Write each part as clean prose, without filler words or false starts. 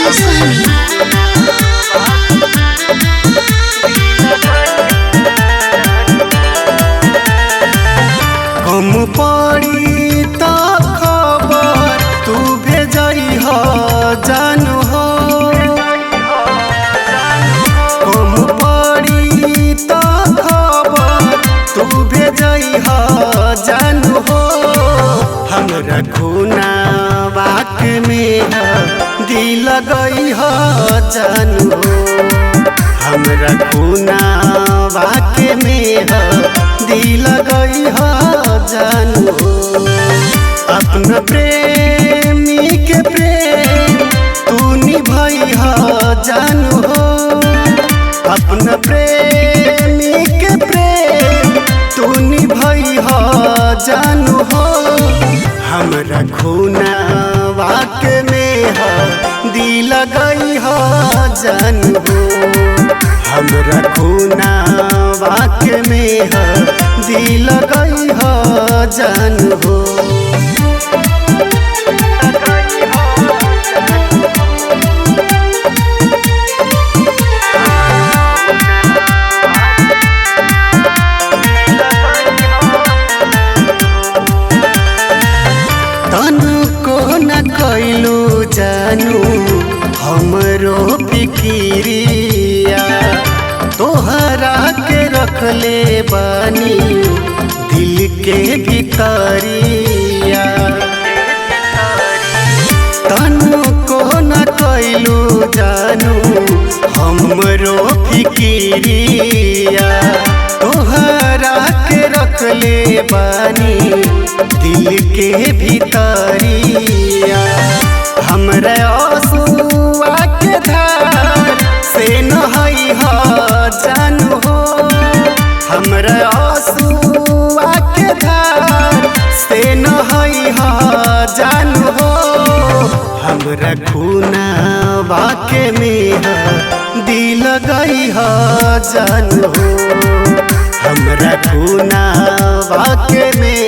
DJ सानी। कम पड़ी तो खबर तू भेजई हो जानू हो। कम पड़ी तो खबर तू भेजई हो जानू हो। हमरा खूना बाक में दिल गई हो जानू हो। हमरा खूना बाक में दिल गई हो जानू हो। अपना प्रेमी के प्रेम तू निभाई हो जानू हो। अपना प्रेमी के प्रेम तू निभाई हो जानू हो। हमरा खूना वाक में दिल गई हो जानू हो। हमरा खूना वाक में दिल गई हो जानू हो। तनको न कैलू जानू हमरो फिकिरिया। तोहरा के रखले बानी दिल के भितरिया। तनको न कैलू जानू हमरो फिकिरिया। तोहरा के रखले बानी दिल के भितरिया। हमरा आंसुआ के धार से नहई हो जानू हो। हमरा आंसुआ के धार से नहई हो जानू हो। हमरा खूना बाक में दिल गई हो जानू हो। हमरा खूना बाक में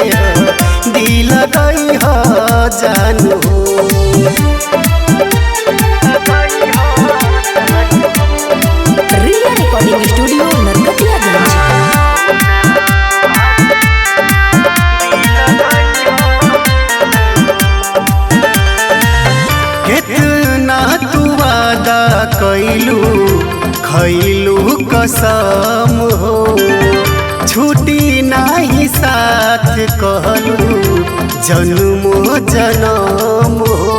दिल गई हो जानू हो। रिया रिकॉर्डिंग स्टूडियो नरकटियागंज। कितना तू वादा कैलू खैलू कसम हो। छुट्टी नाही साथ कहलू जन्मो जनम हो।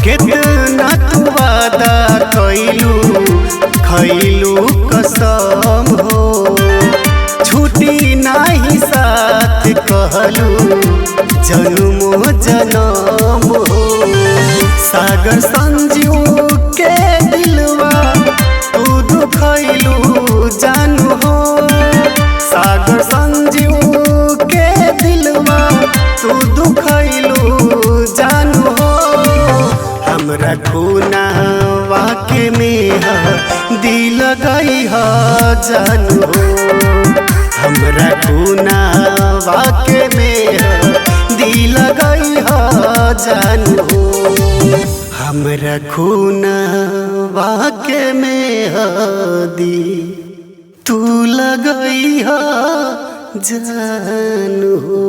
कितना तू वादा कैलू खैलू कसम हो। छुट्टी नाही साथ कहलू जन्मो जनम हो। सागर संजू के दिलवा तू दुखैलू जानू हो। सागर संजू के दिलवा तू दुखैलू जानू हो। हमरा खूना वाक में दिल गई हो जानू हो। हमरा खूना वाक में दिल गई हो जानू हो। हमरा खूना वाक में दी तू लगई हो जानू हो।